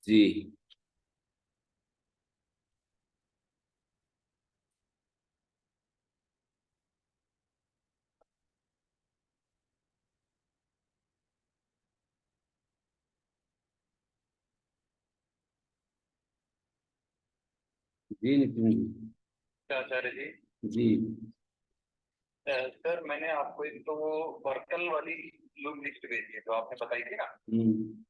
जी। जी नितिन जी। आचार्य जी। जी। Sir मैंने आपको एक तो वो बर्तन वाली लोग लिस्ट भेजी है, तो आपने बताई थी ना हम्म।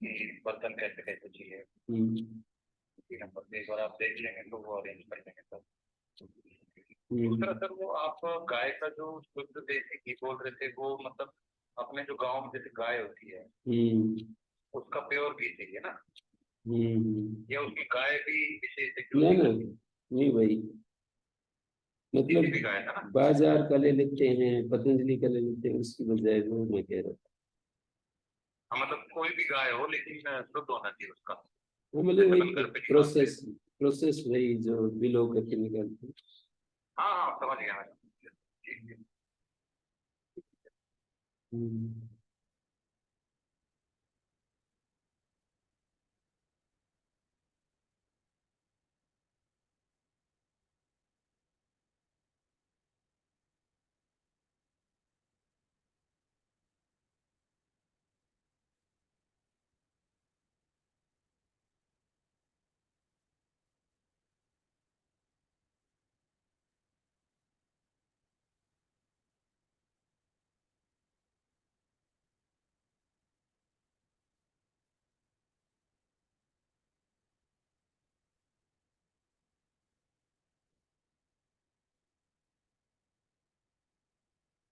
कि बर्तन कैसे कैसे चाहिए। हम्म। इसी नंबर पे एक बार आप देख लेंगे तो वो अरेंज कर देंगे सर। दूसरा हम्म। सर, वो आप गाय का जो शुद्ध देसी घी बोल रहे थे, वो मतलब अपने जो गांव में जैसे गाय होती है हम्म। उसका प्योर घी चाहिए ना, हम्म। या उसकी गाय भी विशेष है कि ना उसी ना, का नहीं भाई, किसी मतलब भी गाय का ना। बाजार का ले लेते हैं, पतंजलि का ले लेते हैं, उसकी बजाय वो मैं कह रहा था। हाँ, मतलब कोई भी गाय हो लेकिन शुद्ध होना चाहिए उसका। वो मतलब जैसे वही हम घर पे निकालते हैं। प्रोसेस, प्रोसेस वही जो बिलो करके निकालते हैं। हाँ हाँ, समझ गया मैं। ठीक है। हम्म।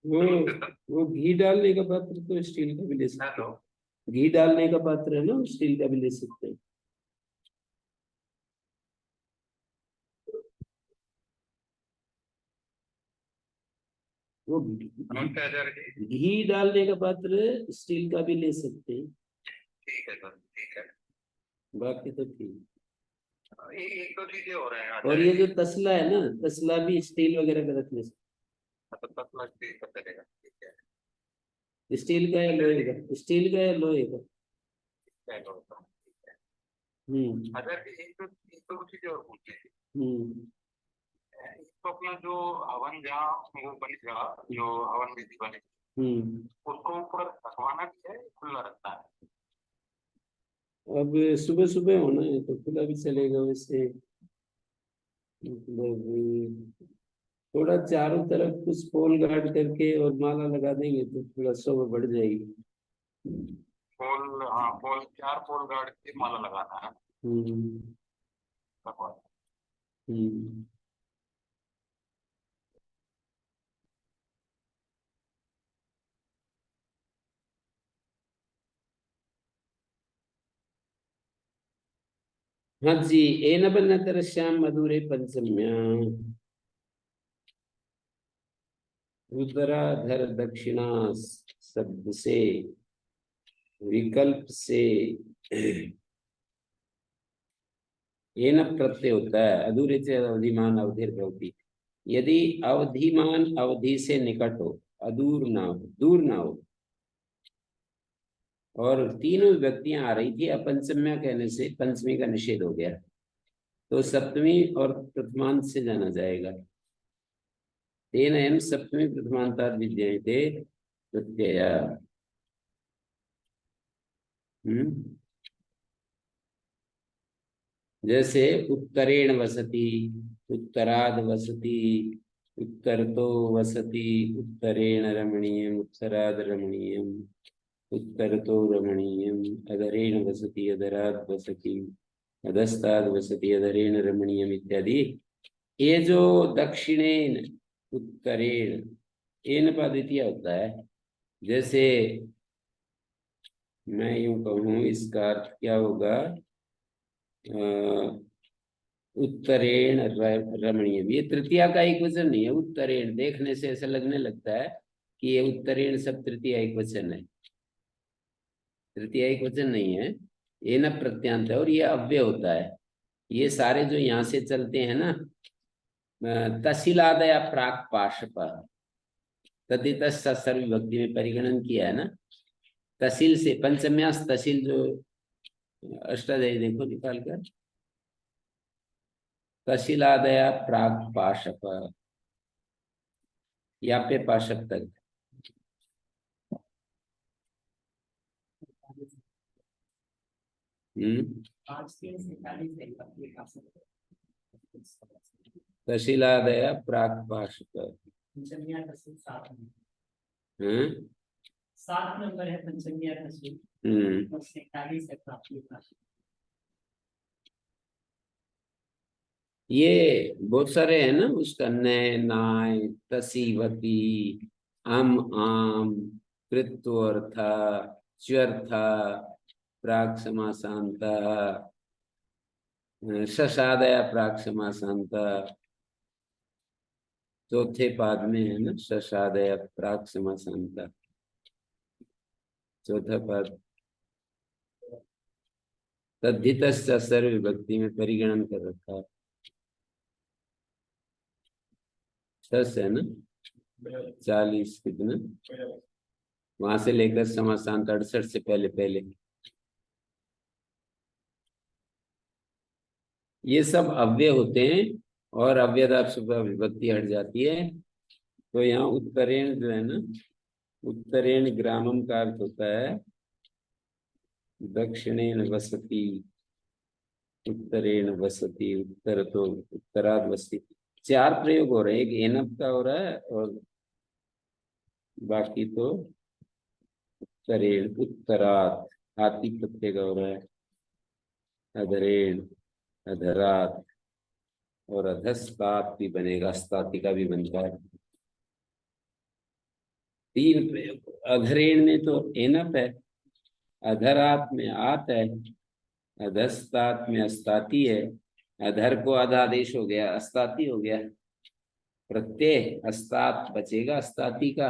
वो नमस्ते सर। वो घी डालने का पात्र तो स्टील का भी ले सकते हेलो। हैं। घी डालने का पात्र है ना, स्टील का भी ले सकते हैं। वो नमस्ते आचार्य जी। घी डालने का पात्र स्टील का भी ले सकते हैं। ठीक है सर, ठीक है। बाकी तो ठीक। एक दो चीजें हो रहे हैं और आचार्य ये जो जी। तसला है ना, तसला भी स्टील वगैरह का रखने से। मतलब 10 लाख पे कर चलेगा, ठीक है। स्टील का या आचार्य लोहे जी, का, स्टील का या लोहे का। क्या होता है, ठीक है। हम्म। आचार्य जी, एक दो चीजें और पूछनी थी। हम्म। इसको अपना जो हवन जहाँ वो बनेगा, जो हवन विधि बनेगी, हम्म। उसको ऊपर रखवाना भी है, खुला रखता है। अब सुबह सुबह होना है तो खुला भी चलेगा वैसे। मतलब थोड़ा चारों तरफ कुछ पोल गार्ड करके और माला लगा देंगे तो थोड़ा शोभा बढ़ जाएगी। पोल, हाँ पोल, 4 पोल गार्ड की माला लगाना है हम्म। भगवान। हम्म। हाँ जी। एन बनतरश्याम मधुरे पंचम्या रुद्राधर दक्षिणा शब्द से, विकल्प से एन प्रत्यय होता है। अधूरे से अवधिमान अवधिर भवति। यदि अवधिमान अवधि से निकट हो, अदूर ना हो, दूर ना हो, और तीनों विभक्तियां आ रही थी, अपंचम्या कहने से पंचमी का निषेध हो गया, तो सप्तमी और प्रथमांत से जाना जाएगा। तेन एम सप्तमी प्रथमांताद विद्यते प्रत्यय। हम्म। जैसे उत्तरेण वसति, उत्तराद वसति, उत्तर तो वसति, उत्तरेण रमणीयम, उत्तराद रमणीयम, उत्तर तो रमणीयम, अधरेण वसति, अधराद वसति, अधस्ताद वसति, अधरेण रमणीयम इत्यादि। ये जो दक्षिणेन, उत्तरेण, एन पद द्वितीय होता है। जैसे मैं यूं कहूं, इसका अर्थ क्या होगा? उत्तरेण रमणीयम, ये तृतीया का एक वचन नहीं है। उत्तरेण देखने से ऐसा लगने लगता है कि ये उत्तरेण सब तृतीया एक वचन है। तृतीया एक वचन नहीं है, ये न प्रत्यांत है और ये अव्यय होता है। ये सारे जो यहाँ से चलते हैं ना, तहसीलादया प्राक पाशप, तदित सर्व विभक्ति में परिगणन किया है ना। तहसील से पंचम्यास तहसील जो अष्टाध्यायी देखो निकाल कर। कशिलादया प्राग पाशप, या पे पाशप तक। हम्म। कशिलादया प्राग पाशप। हम्म। 7 नंबर है पंचमी तस्वीर। हम्म। 41 है प्राप्ति भाषा। ये बहुत सारे हैं ना, उसका नय नाय तसीवती, अम आम, कृत्वर्थ, च्यर्थ, प्राक समासांत, शशादया प्राक समासांत। चौथे पाद में है ना, शशादया प्राक समासांत, चौथा पद। तद्धित सर्व विभक्ति में परिगणन कर रखा है। सस है ना, 40 कितना, वहां से लेकर समासांत 68 से पहले पहले। ये सब अव्यय होते हैं, और अव्ययदाप से विभक्ति हट जाती है। तो यहाँ उत्तरेण जो है ना, उत्तरेण ग्रामम का अर्थ होता है दक्षिणेन वसति, उत्तरेण वसति, उत्तर तो उत्तराद वसति। 4 प्रयोग हो रहे हैं, एक एनप का हो रहा है और बाकी तो उत्तरेण उत्तरात, आति प्रत्यय का हो रहा है। अधरेण, अधरात, और अधस्तात भी बनेगा, अस्ताति का भी बनता है। 3 प्रयोग। अधरेण में तो एनप है, अधरात में आत है, अधस्तात में अस्ताति है। अधर को अध आदेश हो गया, अस्ताति हो गया। प्रत्यय अस्तात बचेगा अस्ताति का,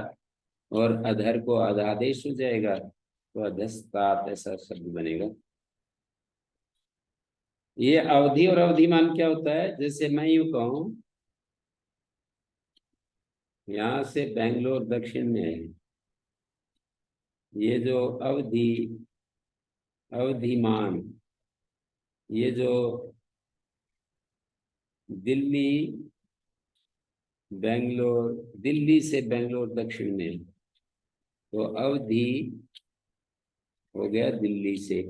और अधर को अध आदेश हो जाएगा, तो अधस्तात ऐसा शब्द बनेगा। ये अवधि और अवधिमान क्या होता है, जैसे मैं यूं कहूं, यहां से बेंगलोर दक्षिण में है, ये जो अवधि, अवधिमान, ये जो दिल्ली, बेंगलोर, दिल्ली से बेंगलोर दक्षिण में है, तो अवधि हो गया दिल्ली से,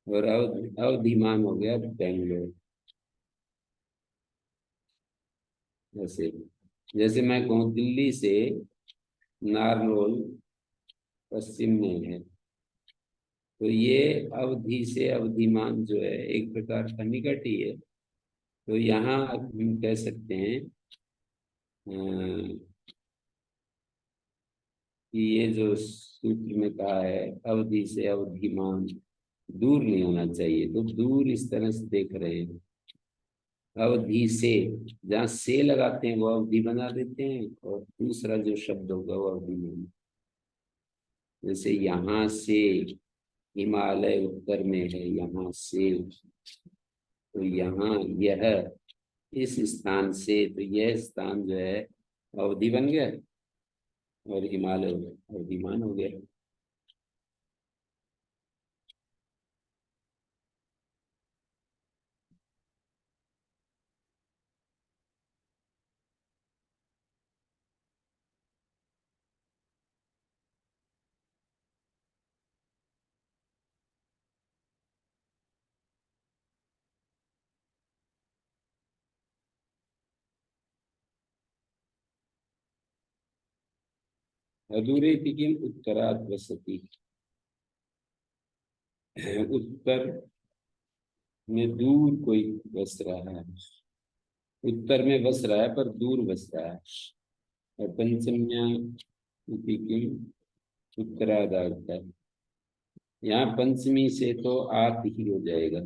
और अवधिमान हो गया बेंगलोर। जैसे जैसे मैं कहूँ दिल्ली से नारनौल पश्चिम में है, तो ये अवधि से अवधिमान जो है एक प्रकार का निकट ही है। तो यहाँ हम कह सकते हैं कि ये जो सूत्र में कहा है अवधि से अवधिमान दूर नहीं होना चाहिए, तो दूर इस तरह से देख रहे हैं। अवधि से, जहाँ से लगाते हैं वो अवधि बना देते हैं, और दूसरा जो शब्द होगा वो अवधिमान। जैसे यहाँ से हिमालय उत्तर में है, यहाँ से, तो यहाँ यह, इस स्थान से, तो यह स्थान जो है अवधि बन गया, और हिमालय अवधिमान हो गया। अधूरे किम उत्तराद वसति, उत्तर में दूर कोई बस रहा है, उत्तर में बस रहा है पर दूर बस रहा है। और पंचम्या किम उत्तरादार्थ है, यहाँ पंचमी से तो आत ही हो जाएगा,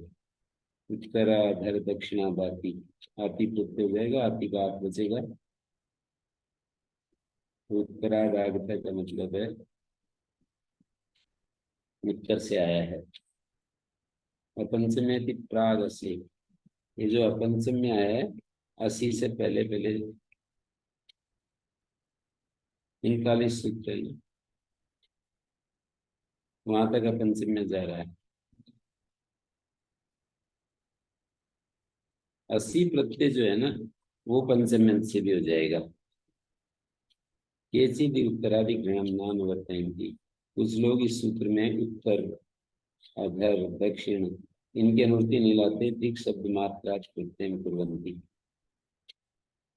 उत्तराधर दक्षिणादाति, आति प्रत्यय हो जाएगा, आति का आत बचेगा। तो उत्तरादार्थ का मतलब है उत्तर से आया है। अपंचम्य थी प्राग असी, ये जो अपंचम्य है असी से पहले पहले 39 सूत्र है, वहां तक अपंचम्य जा रहा है। अस्सी प्रत्यय जो है ना वो पंचम्यंत से भी हो जाएगा। केचिदि उत्तराधिग्रहण नाम वर्तयन्ति। कुछ लोग इस सूत्र में उत्तर, अधर, दक्षिण इनके अनुवृत्ति नहीं लाते, दिक् शब्द मात्रा प्रत्यय कुर्वन्ति।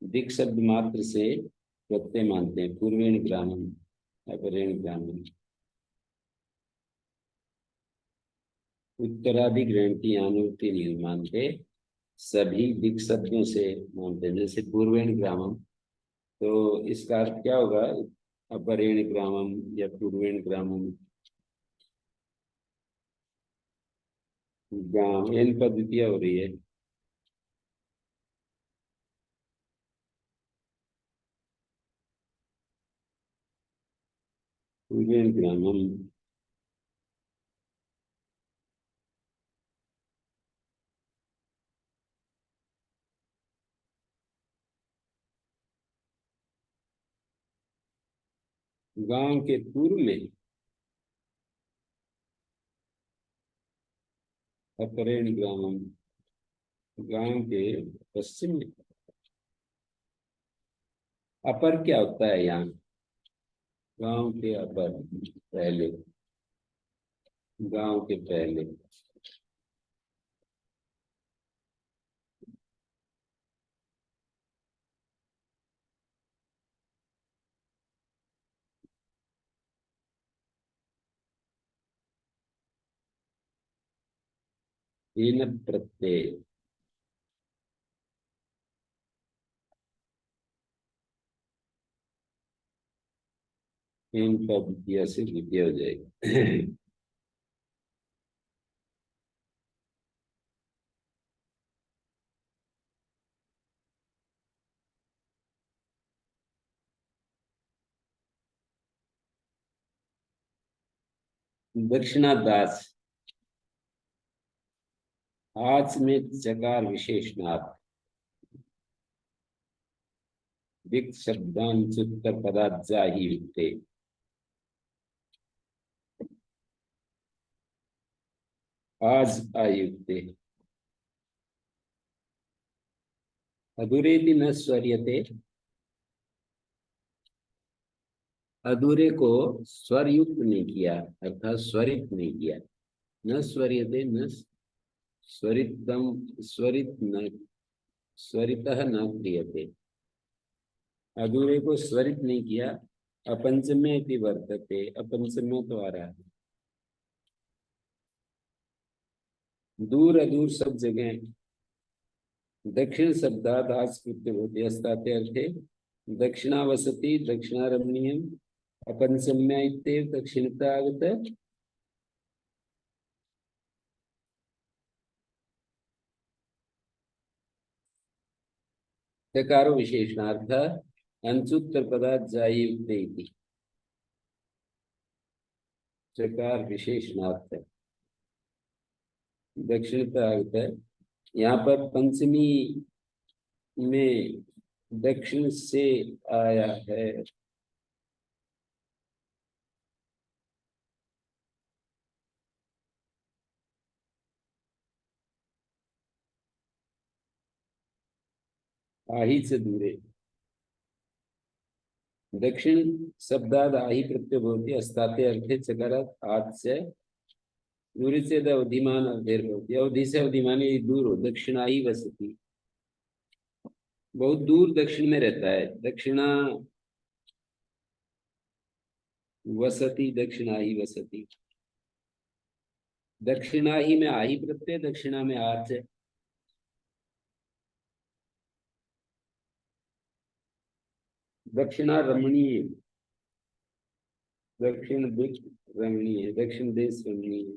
दिक् शब्द मात्र से प्रत्यय मानते हैं, पूर्वेण ग्रामम अपरेण ग्रामम। उत्तराधिग्रहण की अनुवृत्ति नहीं मानते, सभी दिक् शब्दों से मानते हैं। जैसे पूर्वेण ग्रामम, तो इसका अर्थ क्या होगा? अपरेण ग्रामम या पूर्वेण ग्रामम। ग्राम एन पर द्वितीय हो रही है। पूर्वेण ग्रामम, गांव के पूर्व में, अपरेण ग्रामम गांव के पश्चिम में। अपर क्या होता है यहाँ? गांव के अपर, पहले, गांव के पहले। हीन प्रत्यय, हीन का द्वितीय से द्वितीय हो जाएगा। दक्षिणादास, आज में चकार विशेषणार्थ, दिक् शब्दांचुत्तर पदार्थ जाहि युक्ते। आज आयुक्ते, अधूरेति न स्वरियते। अधूरे को स्वर युक्त नहीं किया, अर्थात स्वरित नहीं किया। न स्वरियते, न स्वरितम, स्वरित न, स्वरितः न क्रियते। अधूरे को स्वरित नहीं किया। अपंचम्य इति वर्तते, अपंचम्य तो आ रहा है। दूर अदूर सब जगह। दक्षिण शब्दात आज कृत्य होते अस्ताते अर्थे दक्षिणावसति दक्षिणारमणीयम अपंचम्य इत्येव दक्षिणता आगत। चकारो विशेषणार्थ अंचुत्तर पदार्थ जाई युक्ते इति। चकार विशेषणार्थ दक्षिणता आगत है। यहाँ पर पंचमी में दक्षिण से आया है। आही से दूरे, दक्षिण शब्दाद आही प्रत्यय भवति अस्ताते अर्थे चकारात आज से दूरी से अवधिमान अवधेर भवति। अवधि से अवधिमानी दूर हो, दक्षिणा ही वसति, बहुत दूर दक्षिण में रहता है। दक्षिणा वसति, दक्षिणा ही वसति। दक्षिणा ही में आही प्रत्यय, दक्षिणा में आज है। दक्षिणा रमणीय, दक्षिण दिक रमणीय, दक्षिण देश रमणीय।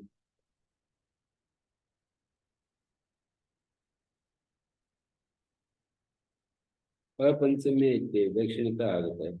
अपंचम्य इत्ते दक्षिणता आगत है।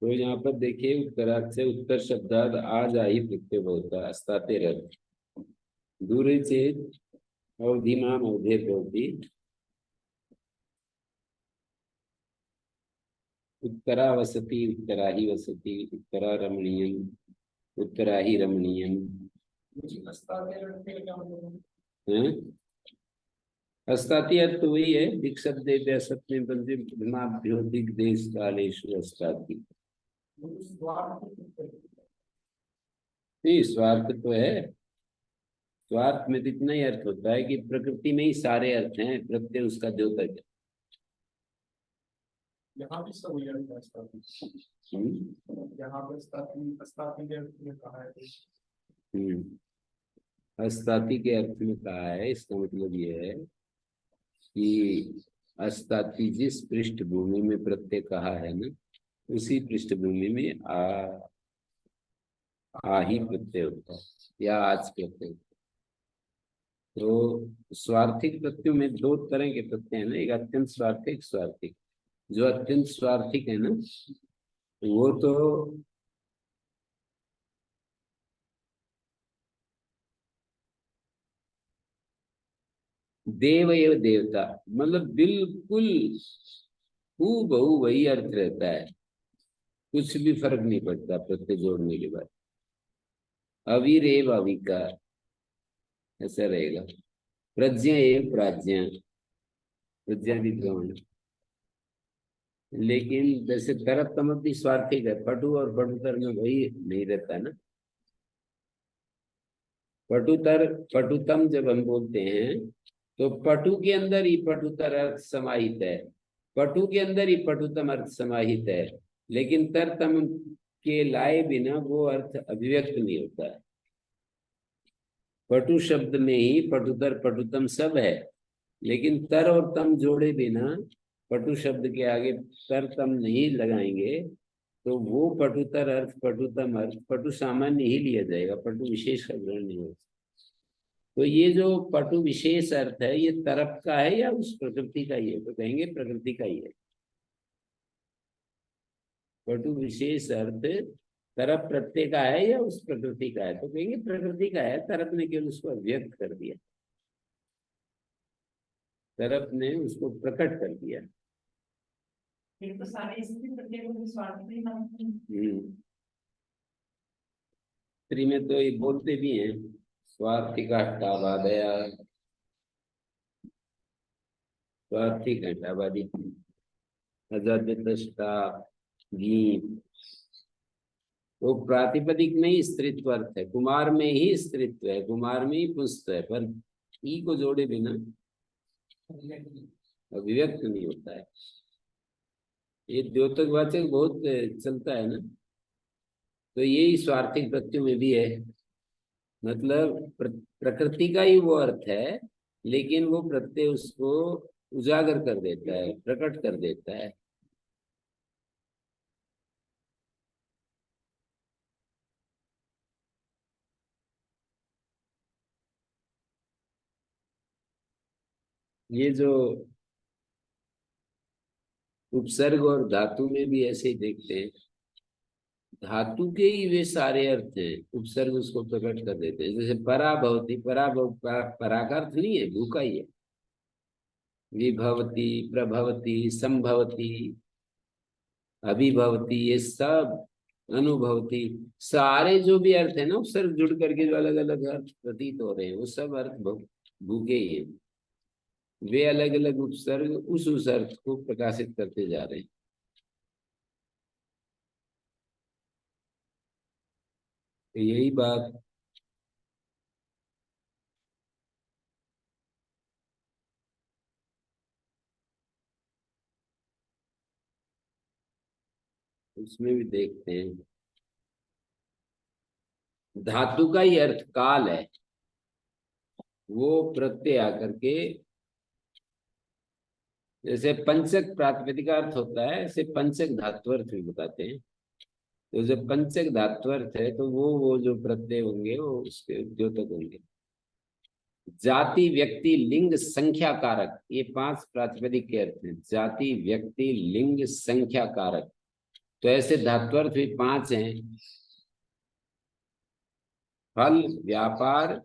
तो यहाँ पर देखिए उत्तरार्थ से उत्तर शब्दार्थ आ जा ही प्रत्यय होता अस्ताते रथ दूरे चेत अवधिमान अवधे भवति उत्तरा वसति उत्तरा ही वसति उत्तरा रमणीयम उत्तरा ही रमणीयम हैं? अस्ताति अर्थ वही है दिक् शब्दे सप्तमी पंचमाभ्यो दिग् देश कालेषु अस्ताति नहीं स्वार्थ तो है स्वार्थ में तो इतना ही अर्थ होता है कि प्रकृति में ही सारे अर्थ हैं प्रत्यय उसका द्योतक है यहाँ भी सब वही अर्थ है अस्ताति। यहाँ पर अस्ताति के अर्थ में कहा है। अस्ताति के अर्थ में कहा है इसका मतलब ये है कि अस्ताति जिस पृष्ठभूमि में प्रत्यय कहा है ना उसी पृष्ठभूमि में आ ही प्रत्यय होता है या आज प्रत्यय होता है। तो स्वार्थिक प्रत्ययों में दो तरह के प्रत्यय हैं ना एक अत्यंत स्वार्थिक स्वार्थिक जो अत्यंत स्वार्थिक है ना वो तो देव एव देवता मतलब बिल्कुल हूबहू वही अर्थ रहता है कुछ भी फर्क नहीं पड़ता प्रत्यय जोड़ने के बाद अवीर एव अविकार ऐसा रहेगा प्रज्ञा एव प्राज्ञा प्रज्ञा भी गौण लेकिन जैसे तरफ तमक भी स्वार्थिक है पटु और पटुतर में वही नहीं रहता ना पटुतर पटुतम जब हम बोलते हैं तो पटु के अंदर ही पटुतर अर्थ समाहित है पटु के अंदर ही पटुतम अर्थ समाहित है लेकिन तरतम के लाए बिना वो अर्थ अभिव्यक्त नहीं होता है पटु शब्द में ही पटुतर पटुतम सब है लेकिन तर और तम जोड़े बिना पटु शब्द के आगे तर तम नहीं लगाएंगे तो वो पटुतर अर्थ पटुतम अर्थ पटु सामान्य ही लिया जाएगा पटु विशेष का ग्रहण नहीं होगा तो ये जो पटु विशेष अर्थ है ये तरफ का है या उस प्रकृति का ही है तो कहेंगे प्रकृति का ही है पटु विशेष अर्थ तरफ प्रत्यय का है या उस प्रकृति का है तो कहेंगे प्रकृति का है तरफ ने केवल उसको व्यक्त कर दिया तरफ ने उसको प्रकट कर दिया फिर तो सारे स्त्री प्रत्यय को स्वार्थी मानते स्त्री में तो ये बोलते भी हैं स्वार्थिक हट्टाबादया स्वार्थिक हट्टाबादी अजाद्यष्टा गीत वो प्रातिपदिक में ही स्त्रीत्व अर्थ है कुमार में ही स्त्रीत्व है कुमार में ही पुंस्त्व है पर ई को जोड़े बिना अभिव्यक्त नहीं होता है ये द्योतकवाचक बहुत चलता है ना तो यही स्वार्थिक प्रत्ययों में भी है मतलब प्रकृति का ही वो अर्थ है लेकिन वो प्रत्यय उसको उजागर कर देता है प्रकट कर देता है ये जो उपसर्ग और धातु में भी ऐसे ही देखते हैं धातु के ही वे सारे अर्थ हैं उपसर्ग उसको प्रकट कर देते हैं जैसे पराभवती परा का अर्थ नहीं है भूखा ही है विभवती प्रभवती संभवती अभिभवती ये सब अनुभवती सारे जो भी अर्थ है ना उपसर्ग जुड़ करके जो अलग अलग अर्थ प्रतीत हो रहे हैं वो सब अर्थ भूखे ही है वे अलग अलग उपसर्ग उस अर्थ को प्रकाशित करते जा रहे हैं तो यही बात उसमें भी देखते हैं धातु का ही अर्थ काल है वो प्रत्यय आकर के जैसे पंचक प्रातिपदिक अर्थ होता है ऐसे पंचक धात्वर्थ भी बताते हैं तो जब पंचक धात्वर्थ है तो वो जो प्रत्यय होंगे वो उसके द्योतक होंगे जाति व्यक्ति लिंग संख्या कारक ये 5 प्रातिपदिक के अर्थ हैं जाति व्यक्ति लिंग संख्या कारक तो ऐसे धात्वर्थ भी 5 हैं। फल, व्यापार,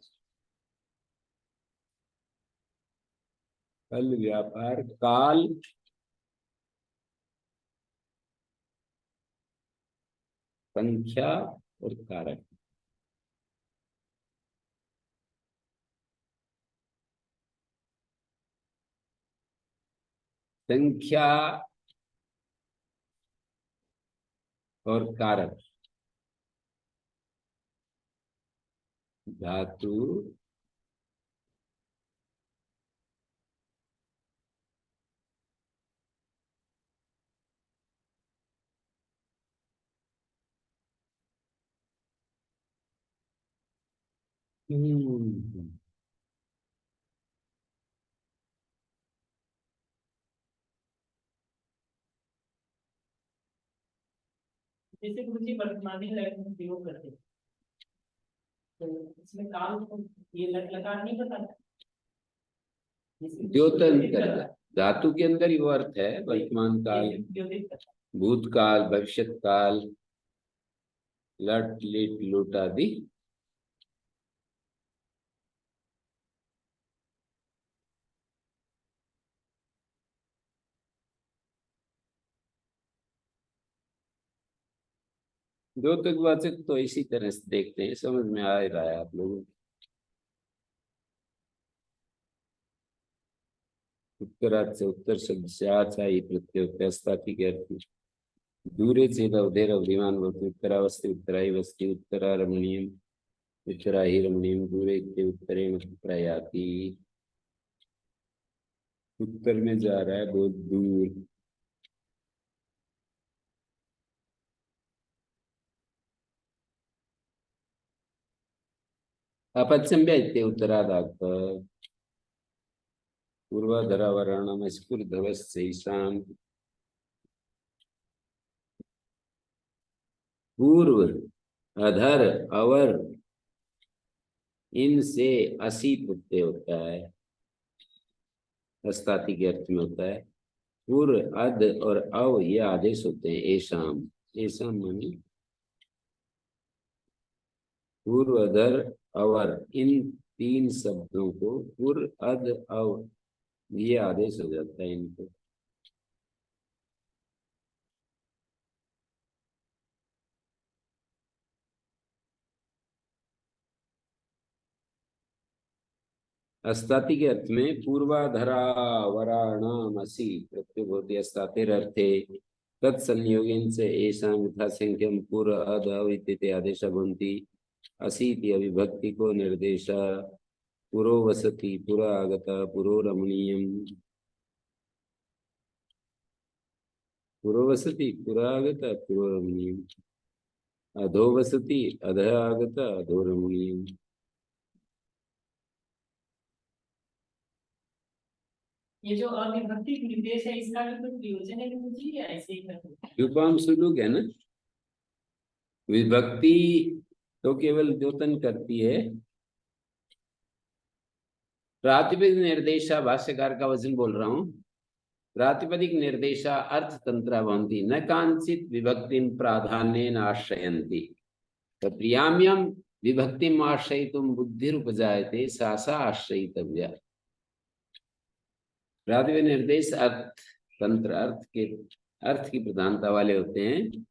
फल, व्यापार, काल, संख्या और कारक। संख्या और कारक, धातु, हम्म, जैसे गुरुजी वर्तमानी लय में प्रयोग करते हैं, तो इसमें काल को ये लकार नहीं बताता। द्योतंतर, धातु के अंदर ही वो अर्थ है। वर्तमान काल, भूतकाल, भविष्यत काल, लट, लिट, लुट आदि। द्योतकवाचक तो इसी तरह से देखते हैं, समझ में आ रहा है आप लोगों को। उत्तरार्थ से उत्तर शब्द से आचाई प्रत्यय होते हैं अस्ताति के अर्थ में। दूरे चेद अवधेर अवधिमान होते उत्तरावस्थी, उत्तराई वस्ती, उत्तरा रमणीयम, उत्तरा ही रमणीयम, दूरे के उत्तरे प्रयाति। उत्तर में जा रहा है बहुत दूर। अपच्यम्य इत्ते उत्तरादाग पूर्वाधरावरणम स्फुरधवस्यैषाम्। पूर्व, अधर, अवर, इनसे असी प्रत्यय होता है, अस्ताति के अर्थ में होता है। पूर्व, अध और अव ये आदेश होते हैं। ऐशाम, ऐशाम माने पूर्व, अधर, अवर, इन 3 शब्दों को पूर्व, अध, अव ये आदेश हो जाता है इनको। अस्ताति के अर्थ में पूर्वाधरावराणामसि प्रत्यय होती अस्तातिर अर्थे तत्संयोगेन से ऐसा यथासंख्यम पूर्व अध अव इत्यादि आदेश भवन्ति। असीति अविभक्ति को निर्देश पुरो वसति, पुरा आगत, पुरो रमणीयम, पुरो वसति, पुरा आगत, पुरो रमणीयम, अधो वसति, अध आगत, अधो रमणीयम। ये जो अविभक्ति निर्देश है इसका भी कोई प्रयोजन है गुरुजी या ऐसे ही करते हैं? युपाम सुलूक है ना। विभक्ति तो केवल द्योतन करती है। प्रातिपदिक निर्देशा, भाष्यकार का वचन बोल रहा हूं। प्रातिपदिक निर्देशा अर्थ तंत्र भवन्ति न कांचित विभक्तिम प्राधान्येन आश्रयन्ति। तो प्रियाम्यम विभक्तिम आश्रयितुम बुद्धिरुपजायते सा सा आश्रयितव्या। प्रातिपदिक निर्देश अर्थ तंत्र, अर्थ की प्रधानता वाले होते हैं।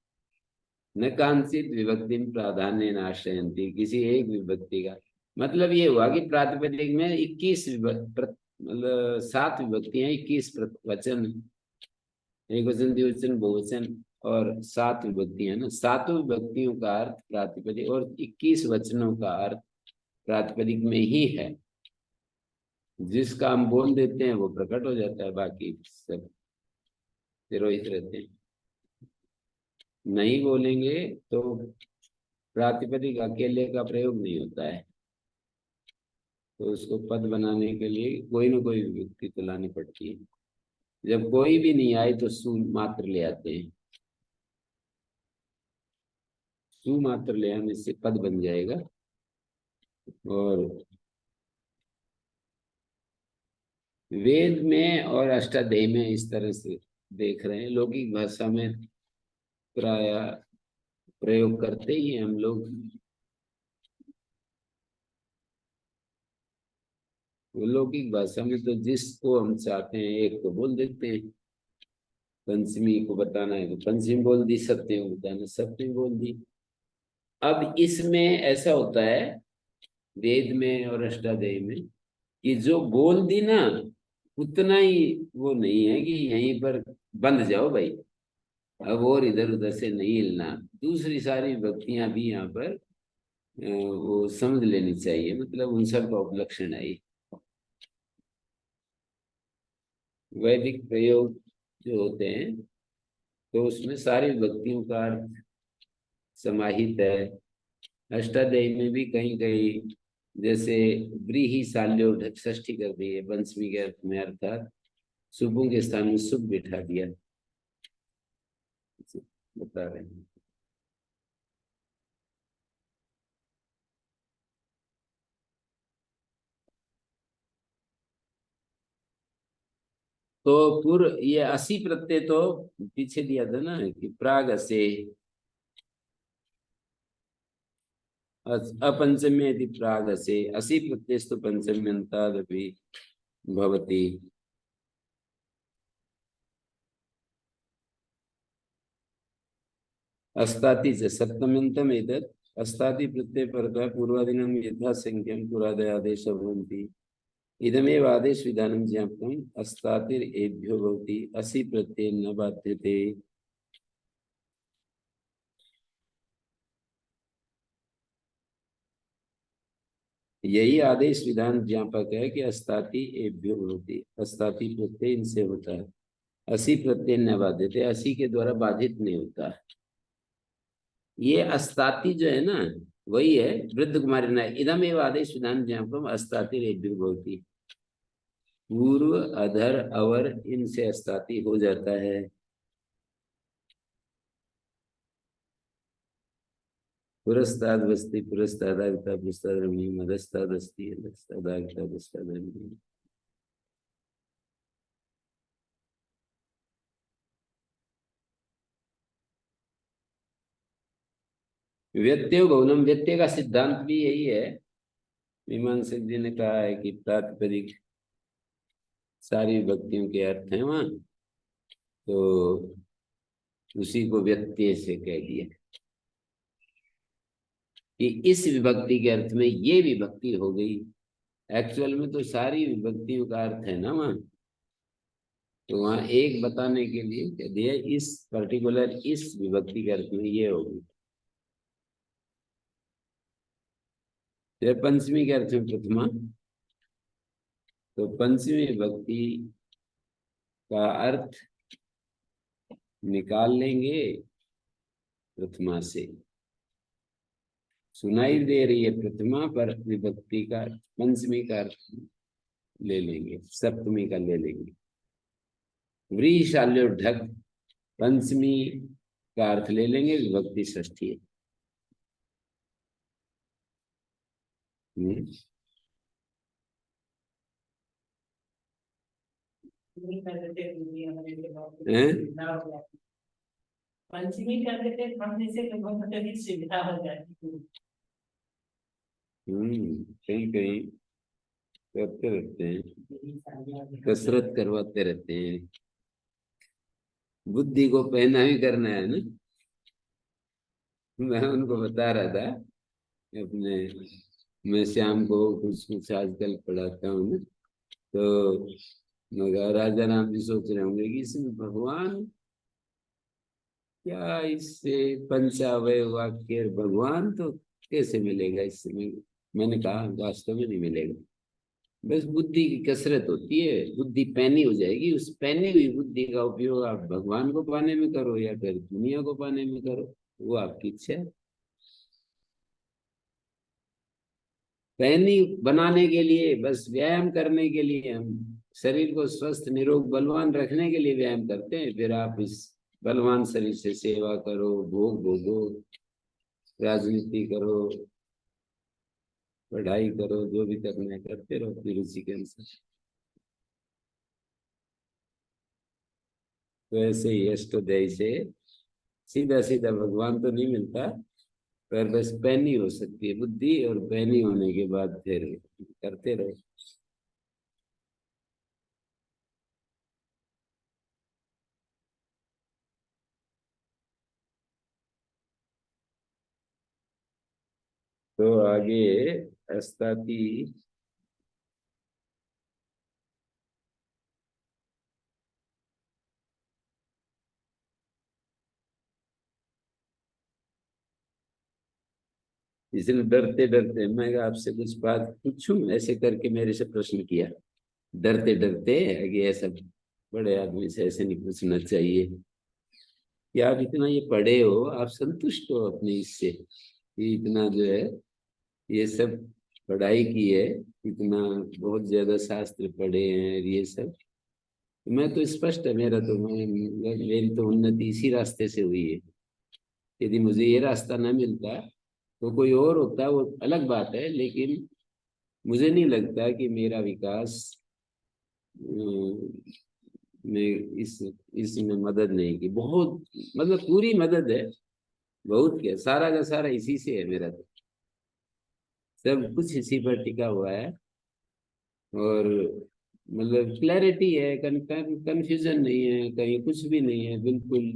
न कांचित विभक्ति प्राधान्य आश्रयन्ति, किसी एक विभक्ति का मतलब ये हुआ कि प्रातिपदिक में 21 मतलब 7 विभक्तियां, 21 वचन, एक वचन, द्विवचन, बहुवचन और 7 विभक्तियां ना। 7 विभक्तियों का अर्थ प्रातिपदिक और 21 वचनों का अर्थ प्रातिपदिक में ही है। जिसका हम बोल देते हैं वो प्रकट हो जाता है, बाकी सब तिरोहित रहते हैं। नहीं बोलेंगे तो प्रातिपदिक अकेले का प्रयोग नहीं होता है, तो उसको पद बनाने के लिए कोई ना कोई विभक्ति तो लानी पड़ती है। जब कोई भी नहीं आए तो सु मात्र ले आते हैं। सु मात्र ले आने से पद बन जाएगा। और वेद में और अष्टाध्यायी में इस तरह से देख रहे हैं। लौकिक भाषा में प्राय प्रयोग करते ही हैं हम लोग। वो लौकिक भाषा में तो जिसको हम चाहते हैं एक को बोल देते हैं। पंचमी को बताना है तो पंचमी बोल दी, सप्तमी को बताना सप्तमी बोल दी। अब इसमें ऐसा होता है वेद में और अष्टाध्यायी में कि जो बोल दी ना उतना ही वो नहीं है कि यहीं पर बंद जाओ भाई, अब और इधर उधर से नहीं हिलना। दूसरी सारी भक्तियां भी यहाँ पर वो समझ लेनी चाहिए, मतलब उन सब का उपलक्षण है ये। वैदिक प्रयोग जो होते हैं तो उसमें सारी भक्तियों का अर्थ समाहित है। अष्टाध्यायी में भी कहीं कहीं जैसे व्रीहि शाल्यो षष्ठी कर दी है पंचमी के अर्थ में, अर्थात शुभों के स्थान में शुभ बिठा दिया, बता रहे हैं। तो पूर्व ये असी प्रत्यय तो पीछे दिया था ना कि प्राग असे अपंचम्य यदि प्राग असे असी प्रत्ययस्तु पंचम्यन्तादपि भवति। अस्ताति च सप्तम्यन्तम एतत् अस्ताति प्रत्यय परतः पूर्वादिनं यथासंख्यं पुरादयादेश भवन्ति। इदमेव आदेश विधानं ज्ञापकम् अस्तातिर एभ्यो भवति असि प्रत्यय न बाध्यते। यही आदेश विधान ज्ञापक है कि अस्ताति एभ्यो भवति, अस्ताति प्रत्यय इनसे होता है, असि प्रत्यय न बाध्यते, असि के द्वारा बाधित नहीं होता। ये अस्ताति जो है ना वही है वृद्ध कुमारी न इदमेव आदेश विधान ज्ञापकम् अस्तातिर एभ्यो भवति। पूर्व अधर अवर इनसे अस्ताति हो जाता है। पुरस्ताद वस्ति पुरस्तादागता पुरस्ताद रमणी मदस्ताद अस्ति अदस्तादागता अदस्ताद रमणी। व्यत्यय गौनम, व्यत्यय का सिद्धांत भी यही है। मीमांसक जी ने कहा है कि प्रातिपदिक सारी विभक्तियों के अर्थ हैं वहां, तो उसी को व्यत्यय से कह दिया कि इस विभक्ति के अर्थ में ये विभक्ति हो गई। एक्चुअल में तो सारी विभक्तियों का अर्थ है ना वहां, तो वहां एक बताने के लिए कह दिया इस पर्टिकुलर इस विभक्ति के अर्थ में ये होगी। पंचमी के अर्थ में प्रथमा, तो पंचमी विभक्ति का अर्थ निकाल लेंगे प्रथमा से। सुनाई दे रही है प्रथमा पर विभक्ति का पंचमी का अर्थ ले लेंगे, सप्तमी का ले लेंगे। व्रीशाल्यो ढक पंचमी का अर्थ ले लेंगे, विभक्ति षष्ठी है। पंचमी कर देते पढ़ने से लोगों को भी सुविधा हो जाती। कहीं कहीं करते रहते हैं, कसरत करवाते रहते हैं। बुद्धि को पहना ही करना है ना। मैं उनको बता रहा था अपने, मैं शाम को कुछ कुछ आजकल पढ़ाता हूँ ना, तो मगर राजा राम जी सोच रहे होंगे कि इसमें भगवान क्या, इससे पंचावय वाक्य भगवान तो कैसे मिलेगा इसमें। मैंने कहा वास्तव में नहीं मिलेगा, बस बुद्धि की कसरत होती है, बुद्धि पैनी हो जाएगी। उस पैनी हुई बुद्धि का उपयोग आप भगवान को पाने में करो या फिर दुनिया को पाने में करो, वो आपकी इच्छा है। पैनी बनाने के लिए, बस व्यायाम करने के लिए, हम शरीर को स्वस्थ निरोग बलवान रखने के लिए व्यायाम करते हैं। फिर आप इस बलवान शरीर से सेवा करो, भोग भोगो, राजनीति करो, पढ़ाई करो, जो भी करना है करते रहो अपनी रुचि के अनुसार। तो ऐसे ही अष्टोध्यायी से सीधा सीधा भगवान तो नहीं मिलता, पर बस पैनी हो सकती है बुद्धि, और पैनी होने के बाद फिर करते रहो। तो आगे अस्ताति इसलिए डरते डरते मैं कहा, आपसे कुछ बात पूछूं, ऐसे करके मेरे से प्रश्न किया, डरते डरते कि ऐसा बड़े आदमी से ऐसे नहीं पूछना चाहिए कि आप इतना ये पढ़े हो, आप संतुष्ट हो अपने इससे कि इतना जो है ये सब पढ़ाई की है, इतना बहुत ज्यादा शास्त्र पढ़े हैं ये सब। मैं तो स्पष्ट है, मेरा तो मेरी तो उन्नति इसी रास्ते से हुई है। यदि मुझे ये रास्ता ना मिलता तो कोई और होता, वो अलग बात है, लेकिन मुझे नहीं लगता कि मेरा विकास में इसमें मदद नहीं की, बहुत मतलब पूरी मदद है, बहुत क्या, सारा का सारा इसी से है मेरा, तो सब कुछ इसी पर टिका हुआ है। और मतलब क्लैरिटी है, कंफ्यूजन नहीं है, कहीं कुछ भी नहीं है, बिल्कुल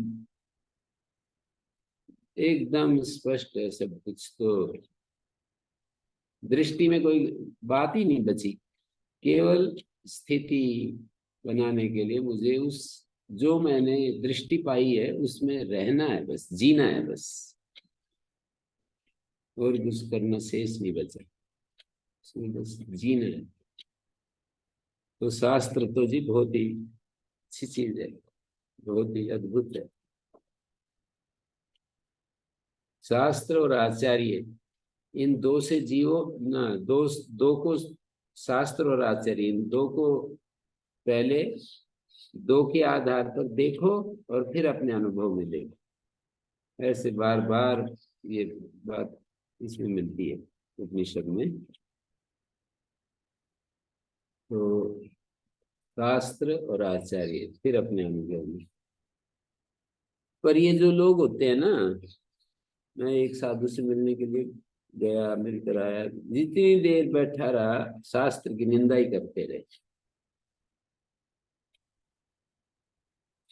एकदम स्पष्ट है सब कुछ। तो दृष्टि में कोई बात ही नहीं बची, केवल स्थिति बनाने के लिए मुझे उस जो मैंने दृष्टि पाई है उसमें रहना है, बस जीना है बस, और कुछ करना शेष नहीं बचा, उसमें बस जीना है। तो शास्त्र तो जी बहुत ही अच्छी चीज है, बहुत ही अद्भुत है। शास्त्र और आचार्य, इन दो से जियो ना, दो को, शास्त्र और आचार्य, इन दो को पहले दो के आधार पर देखो और फिर अपने अनुभव में देखो। ऐसे बार बार ये बात इसमें मिलती है उपनिषद में। तो शास्त्र और आचार्य फिर अपने अनुभव में। पर ये जो लोग होते हैं ना, मैं एक साधु से मिलने के लिए गया, मिलकर आया, जितनी देर बैठा रहा शास्त्र की निंदा ही करते रहे।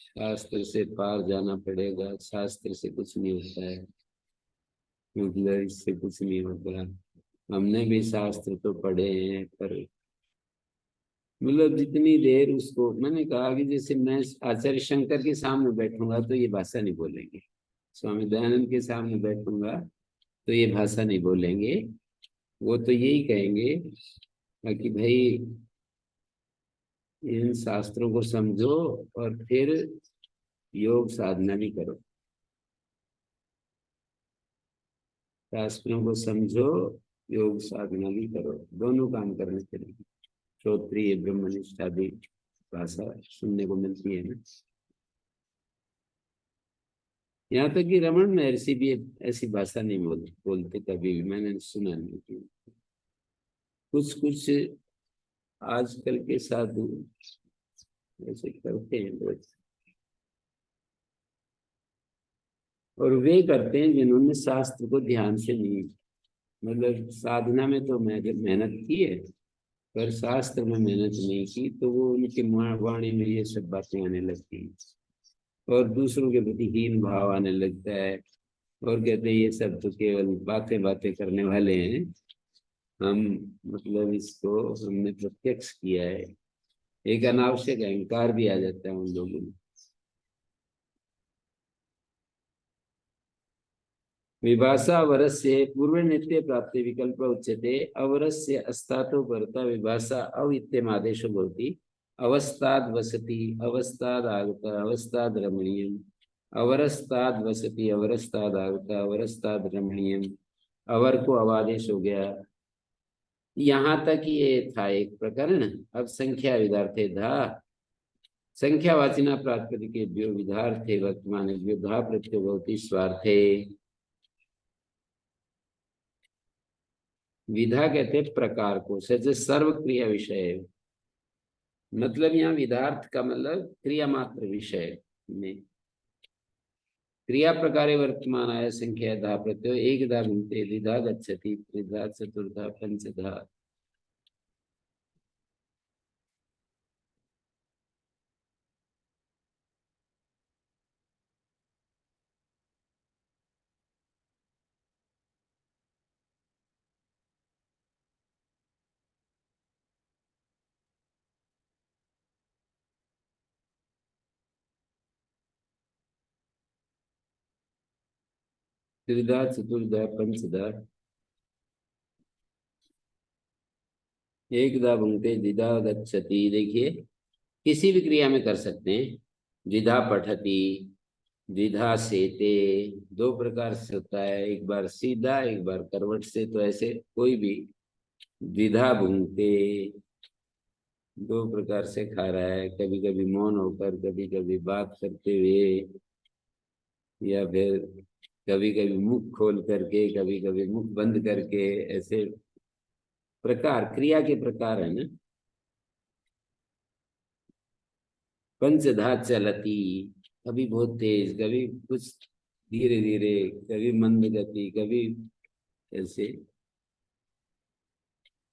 शास्त्र से पार जाना पड़ेगा, शास्त्र से कुछ नहीं होता है, मतलब इससे कुछ नहीं होता। हमने भी शास्त्र तो पढ़े हैं, पर मतलब जितनी देर उसको, मैंने कहा कि जैसे मैं आचार्य शंकर के सामने बैठूंगा तो ये भाषा नहीं बोलेंगे, स्वामी दयानंद के सामने बैठूंगा तो ये भाषा नहीं बोलेंगे, वो तो यही कहेंगे कि भाई इन शास्त्रों को समझो और फिर योग साधना भी करो। शास्त्रों को समझो, योग साधना भी करो, दोनों काम करने चाहिए। श्रोत्रिय ब्रह्मनिष्ठ आदि भाषा सुनने को मिलती है ना। यहाँ तक कि रमन महर्षि भी ऐसी भाषा नहीं बोलते कभी भी, मैंने सुना नहीं। कुछ कुछ आजकल के साधु ऐसे करते हैं लोग, और वे करते हैं जिन्होंने शास्त्र को ध्यान से नहीं, मतलब साधना में तो मैं मेहनत की है, पर शास्त्र में मेहनत नहीं की, तो वो उनकी वाणी में ये सब बातें आने लगती हैं और दूसरों के प्रति हीन भाव आने लगता है, और कहते हैं ये सब तो केवल बातें बातें करने वाले हैं, हम मतलब इसको हमने प्रत्यक्ष किया है। एक अनावश्यक अहंकार भी आ जाता है उन लोगों में। विभाषा अवरस्य पूर्व नित्य प्राप्ति विकल्प उच्यते, अवरस्य अस्तातो परता विभाषा अव इत्यमादेशो भवति, अवस्थाद वसति, अवस्थाद आगत, अवस्थाद रमणीयम, अवरस्ताद वसति, अवरस्ताद आगत, अवरस्ताद रमणीयम, अवर को अवादेश हो गया। यहाँ तक ये था एक प्रकरण। अब संख्या विधार्थे था, संख्यावाचिना प्रातिपदिकेभ्यो विधार्थे वर्तमानेभ्यो धा प्रत्ययो भवति स्वार्थे। विधा कहते हैं प्रकार को, सच सर्व क्रिया विषय, मतलब यहाँ विधार्थ का मतलब क्रिया मात्र विषय में, क्रिया प्रकारे वर्तमानाय संख्या धा प्रत्ययो एकधा भुङ्क्ते द्विधा गच्छति त्रिधा चतुर्धा पंचधा। त्रिधा चतुर्धा पंचधा एकदा भुङ्क्ते द्विधा गच्छति। देखिए किसी भी क्रिया में कर सकते हैं। द्विधा पठति, द्विधा सेते, दो प्रकार से होता है, एक बार सीधा एक बार करवट से। तो ऐसे कोई भी द्विधा भुङ्क्ते दो प्रकार से खा रहा है, कभी कभी मौन होकर, कभी कभी बात करते हुए, या फिर कभी कभी मुख खोल करके, कभी कभी मुख बंद करके। ऐसे प्रकार क्रिया के प्रकार है ना। पंचधा चलती, कभी बहुत तेज, कभी कुछ धीरे धीरे, कभी मंद गति, कभी ऐसे।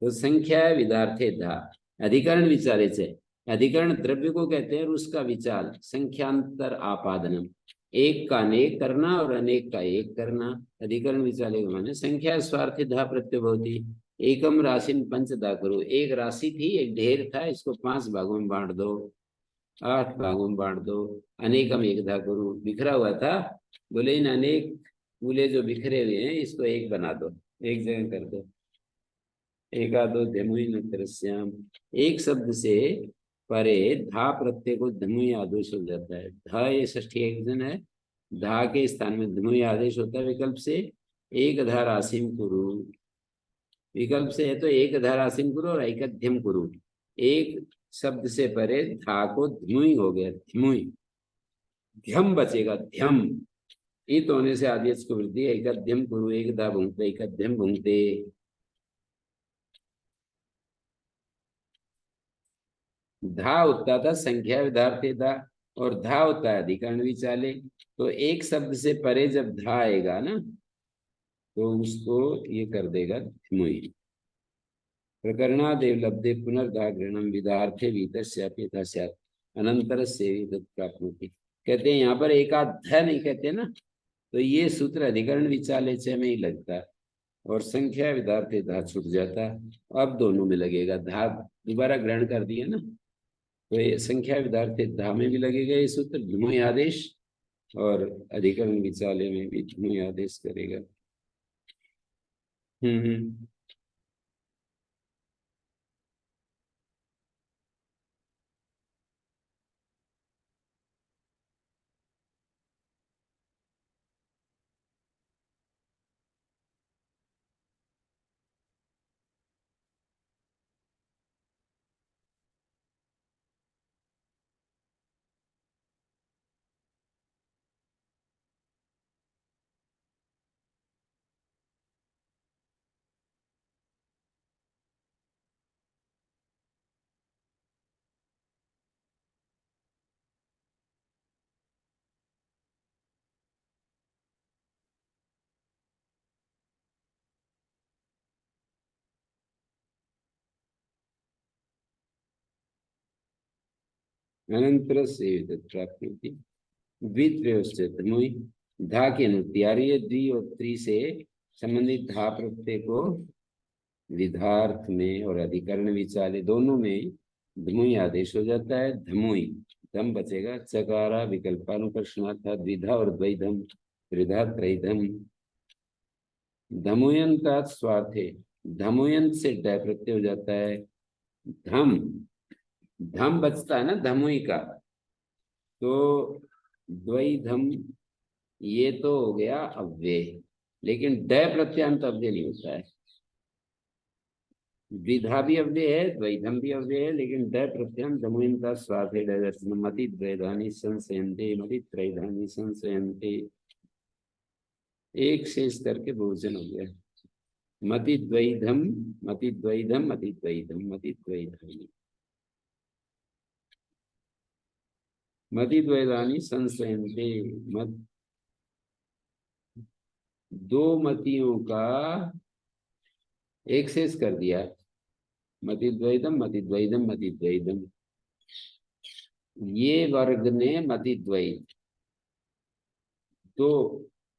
तो संख्या है विदार्थे धा। अधिकरण विचारे से, अधिकरण द्रव्य को कहते हैं और उसका विचार संख्यांतर आपादनम, एक का अनेक करना और अनेक का एक करना। अधिकरण विचारे का माने संख्या स्वार्थे धा प्रत्यय होती। एकम राशिन पंचधा करो, एक राशि थी, एक ढेर था, इसको 5 भागों में बांट दो, 8 भागों में बांट दो। अनेकम एकधा करो, बिखरा हुआ था, बोले इन अनेक फूले जो बिखरे हुए हैं इसको एक बना दो, एक जगह कर दो। एकादो धमुई नश्याम, एक शब्द से परे धा प्रत्यय को धमुई आदेश हो जाता है। धा ये षष्ठी एकवचन है, धा के स्थान में धमुई आदेश होता है विकल्प से। एक धा राशिम कुरु, विकल्प से है तो एक धा राशिम कुरु और ऐकध्यम कुरु। एक शब्द से परे धा को धमुई हो गया, धमुई। ध्यम बचेगा, ध्यम। इत होने से आदेश को वृद्धि, ऐकध्यम कुरु, एक धा भुंगते, ऐकध्यम भुंगते। धा होता था संख्या विधार्थी था, और धा होता है अधिकरण विचाले। तो एक शब्द से परे जब धा आएगा ना, तो उसको ये कर देगा धिमुई। प्रकरणादेव लब्धे पुनर्धा गृहणम विधार्थे वीतस्यापि स्यात् अनंतर से प्राप्नोति। कहते हैं यहाँ पर एकाध नहीं कहते ना, तो ये सूत्र अधिकरण विचाले से में ही लगता है, और संख्या विधार्थी धा छूट जाता है। अब दोनों में लगेगा, धा दोबारा ग्रहण कर दिया ना, तो ये संख्या विधार्थी धा में भी लगेगा ये सूत्र धुमोय आदेश, और अधिकरण विचाले में भी धुमोय आदेश करेगा। हम्म। अनंतर से प्राप्ति द्वित्वस्य धमुई, धा के अनुत्यार्य द्वि और त्रि से संबंधित धा प्रत्यय को विधार्थ में और अधिकरण विचाले दोनों में धमुई आदेश हो जाता है। धमुई, धम बचेगा, चकारा विकल्पानुप्रश्नार्थ द्विधा और द्वैधम, त्रिधा त्रैधम। धमुयंता स्वार्थे, धमुयंत से ड प्रत्यय हो जाता है। धम, धम बचता है ना धमुई का, तो द्वैधम ये तो हो गया अव्यय, लेकिन ड प्रत्यांत अव्यय नहीं होता है। द्विधा भी अव्यय है, द्वैधम भी अव्यय है, लेकिन ड प्रत्यांत धमुयंता स्वार्थे ड मति द्वैधानि संशयन्ते, मति त्रैधानि संशयन्ते। एक शेष करके बहुवचन हो गया। मति द्वैधम, मति द्वैधम, मति द्वैधम, मति द्वैधानि, मति द्वैधानि संशयन्ते। मत दो मतियों का एक शेष कर दिया, मतिद्वैधम मतिद्वैधम मतिद्वैधम। ये वर्ग ने मतिद्वैध दो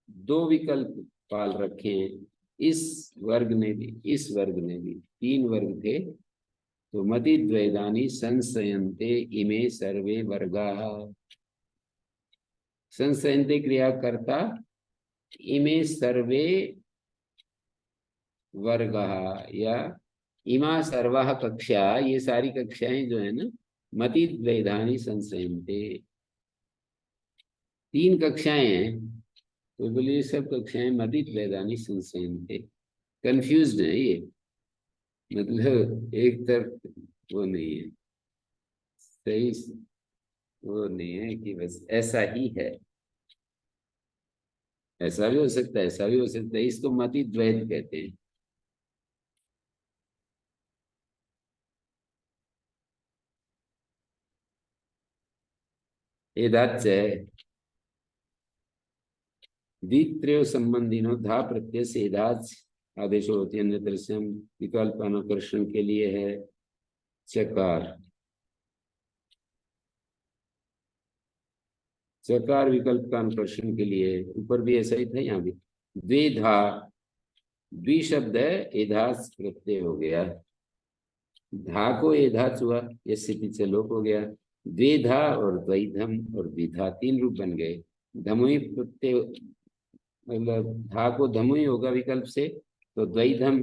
दो विकल्प पाल रखे हैं, इस वर्ग ने भी इस वर्ग ने भी, तीन वर्ग थे। तो मतिद्वैधानि संशयन्ते इमे सर्वे वर्गाः। संशयन्ते क्रिया कर्ता, इमे सर्वे वर्गाः या इमा सर्वाः कक्षा, ये सारी कक्षाएं जो है ना, मतिद्वैधानि संशयन्ते, तीन कक्षाएं हैं, तो बोलिए सब कक्षाएं मतिद्वैधानि संशयन्ते। कंफ्यूज्ड है ये, मतलब एक तरफ वो नहीं है, सही वो नहीं है कि बस ऐसा ही है, ऐसा भी हो सकता है ऐसा भी हो सकता है, इसको मतिद्वैध कहते हैं। एदाच है द्वित्रय संबंधिनो धा प्रत्यय से एदाच आदेश होती है, अन्यत्र से हम विकल्प अनुकर्षण के लिए है चकार, चकार विकल्प का अनुकर्षण के लिए, ऊपर भी ऐसा ही था, यहाँ भी द्विधा, द्वि शब्द है, एधाच प्रत्यय हो गया, धा को एधाच हुआ, ये स्थिति से लोप हो गया। द्विधा और द्वैधम और द्विधा तीन रूप बन गए। धमुई प्रत्यय, मतलब धा को धमुई होगा विकल्प से तो द्वैधम,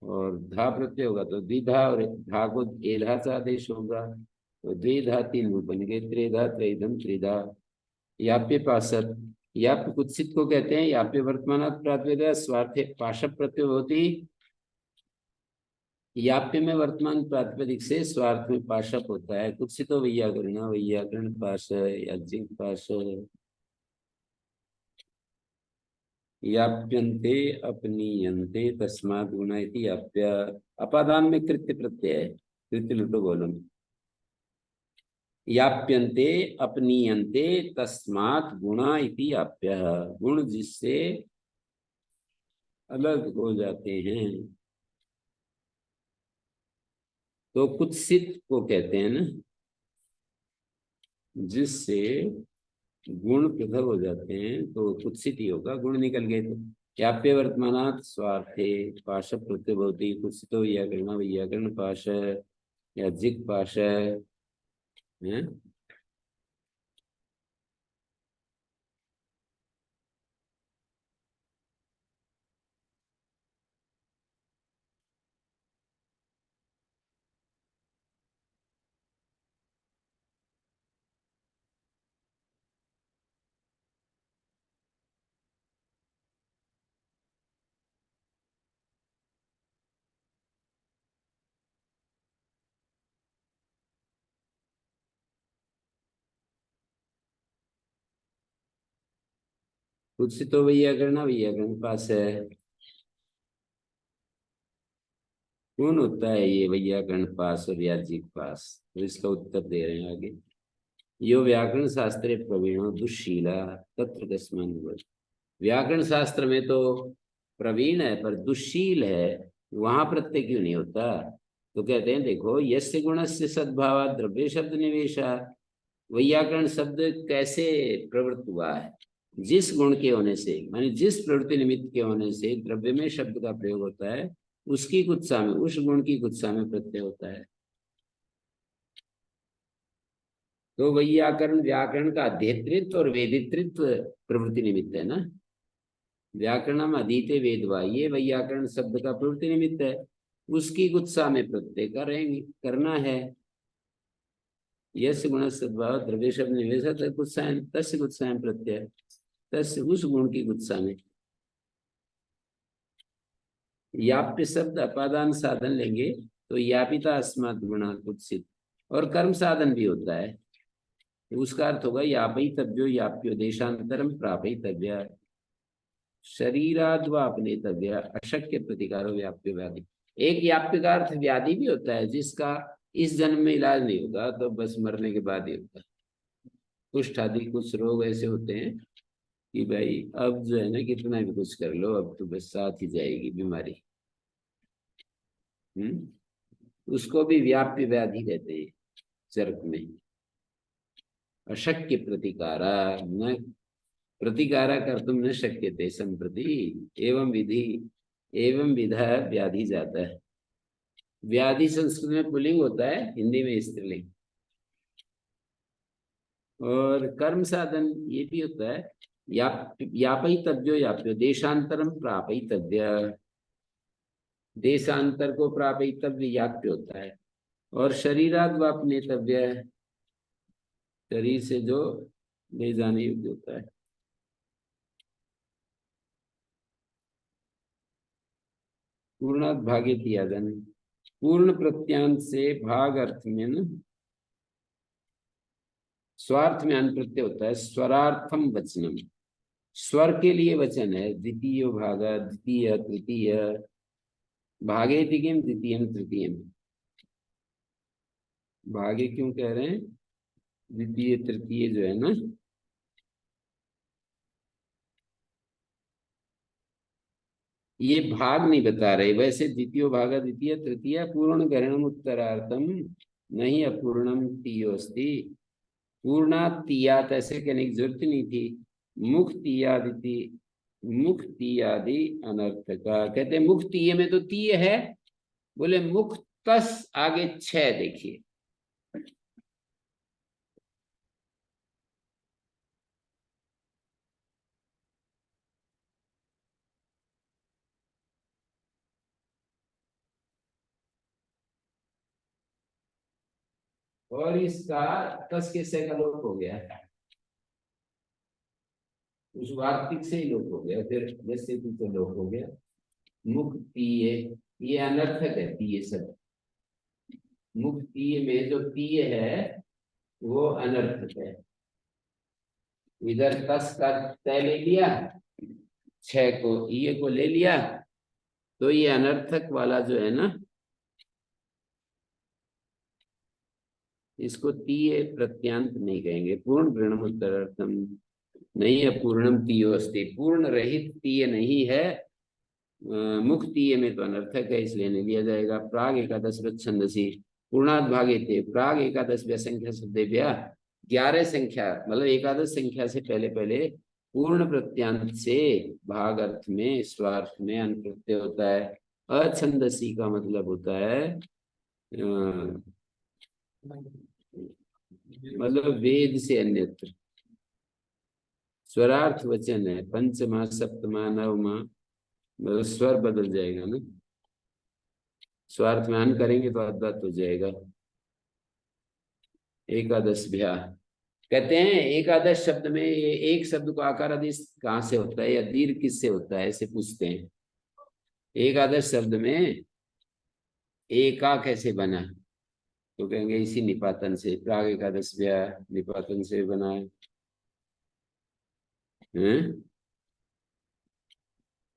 और धा प्रत्यय होगा तो द्विधा, और धा को एधाच आदेश होगा तो द्विधा तीन रूप बन गए, त्रिधा त्रैधम त्रिधा। याप्य पाशप, याप्य कुत्सित को कहते हैं, याप्य वर्तमानात् प्रातिपदिक स्वार्थे पाशप प्रत्यय होती, याप्य में वर्तमान प्रातिपदिक से स्वार्थ में पाशप होता है। कुत्सितो वैयाकरण, वैयाकरण पाश, याज्ञिक पाश। याप्यन्ते अपनीयन्ते तस्मात् गुणा इति याप्य, अपादान में कृत्य प्रत्यय है, कृत्य लुटो बोलो। याप्यन्ते अपनीयन्ते तस्मात् गुणा इति याप्य, गुण जिससे अलग हो जाते हैं, तो कुत्सित को कहते हैं ना, जिससे गुण पृथक हो जाते हैं तो कुत्सित ही होगा, गुण निकल गए तो। याप्य वर्तमानात् स्वार्थे पाश प्रत्यय भवति, कुत्सितो वैयाकरण, वैयाकरण पाश, याज्ञिक पाश है। कुत्सितो वैयाकरण, वैयाकरण पास है। कौन होता है ये व्याकरण पास और याज्ञिक पास, तो इसका उत्तर दे रहे हैं आगे। यो व्याकरण शास्त्रे प्रवीणो दुशीला तत्र कस्मान, व्याकरण शास्त्र में तो प्रवीण है पर दुशील है, वहां प्रत्यय क्यों नहीं होता? तो कहते हैं देखो, यस्य गुणस्य सद्भावा द्रव्य शब्द निवेशा, व्याकरण शब्द कैसे प्रवृत्त हुआ है? जिस गुण के होने से, माने जिस प्रवृत्ति निमित्त के होने से द्रव्य में शब्द का प्रयोग होता है, उसकी कुत्सा में, उस गुण की कुत्सा में प्रत्यय होता है। तो व्याकरण, व्याकरण का अध्येतृत्व और वेदितृत्व प्रवृत्ति निमित्त है ना। व्याकरणम अधीते वेदवा, ये व्याकरण शब्द का प्रवृत्ति निमित्त है, उसकी कुत्सा में प्रत्यय करेंगे, करना है। यस्य गुण सद्भाव द्रव्य शब्द निवेश कुत्सायन, तस्य कुत्सायन प्रत्यय, तस्य उस गुण की कुत्सा में। याप्य शब्द अपादान साधन लेंगे तो यापिता अस्मात् गुणा कुत्सित, और कर्म साधन भी होता है, तो उसका अर्थ होगा यापयितव्यो याप्यो देशांतरम प्रापयितव्य, शरीराद्वापनेतव्य अशक्य प्रतिकारो व्याप्य व्याधि। एक याप्य का अर्थ व्याधि भी होता है, जिसका इस जन्म में इलाज नहीं होगा तो बस मरने के बाद ही होगा। कुष्ठ आदि कुछ रोग ऐसे होते हैं कि भाई अब जो है ना कितना भी कुछ कर लो, अब तो बस साथ ही जाएगी बीमारी। उसको भी व्याप्य व्याधि कहते हैं चरक में। अशक्य प्रतिकारा न प्रतिकारा कर्तुम न शक्यते संप्रति एवं विधि एवं विधा व्याधि जाता है। व्याधि संस्कृत में पुल्लिंग होता है, हिंदी में स्त्रीलिंग। और कर्म साधन ये भी होता है, यापयितव्यो याप्यो देशांतरम प्रापयितव्य, देशांतर को प्रापयितव्य याप्य होता है। और शरीराद वापनेतव्य, शरीर से जो ले जाने योग्य होता है। पूर्णात भागे त्यागन, पूर्ण प्रत्यांत से भाग अर्थ में न स्वार्थ में अन प्रत्यय होता है। स्वरार्थम वचनम, स्वर के लिए वचन है। द्वितीय भाग, द्वितीय तृतीय, भागे किम द्वितीय तृतीय। भागे क्यों कह रहे हैं? द्वितीय तृतीय जो है ना, ये भाग नहीं बता रहे। वैसे द्वितीय भाग द्वितीय तृतीय पूर्ण ग्रहणम उत्तरार्थम नहीं अपूर्णम तीयोस्ति। पूर्णातीयात ऐसे कहने की जरूरत नहीं थी। मुक्तियादिति, मुक्तियादि अनर्थ का कहते हैं। मुक्तिय में तो तीय है, बोले मुक्तस आगे 6 देखिए। और इसका तस के से का लोप हो गया, उस वार्तिक से ही लोप हो गया। फिर जैसे तो लोप हो गया। मुक्तिय ये अनर्थक है। तीय सब मुक्तिय में जो तीय है वो अनर्थक है। इधर तस का तय ले लिया, 6 को ये को ले लिया, तो ये अनर्थक वाला जो है ना, इसको तीय प्रत्यांत नहीं कहेंगे। पूर्ण गृणम उत्तरार्थम नहीं है पूर्णम तीयो अस्ति, पूर्ण रहित तीय नहीं है। मुक्तीय में तो अनर्थक है, इसलिए नहीं लिया जाएगा। प्राग एकादश छंदसी पूर्णात भागे थे। प्राग एकादश संख्या शब्देभ्या 11 संख्या, मतलब एकादश संख्या से पहले पहले पूर्ण प्रत्यांत से भाग अर्थ में स्वार्थ में अन प्रत्यय होता है। अछंदसी का मतलब होता है मतलब वेद से अन्यत्र। स्वरार्थ वचन है। पंचमा सप्तमा नवमा, मतलब स्वर बदल जाएगा ना। स्वार्थ में अन करेंगे तो अद्वैत हो जाएगा। एकादश भ्या कहते हैं। एकादश शब्द में ये एक शब्द को आकार आदेश कहाँ से होता है या दीर्घ किससे होता है, ऐसे पूछते हैं। एकादश शब्द में एका कैसे बना, तो कहेंगे इसी निपातन से। प्राग एकादश भ्या निपातन से बना है।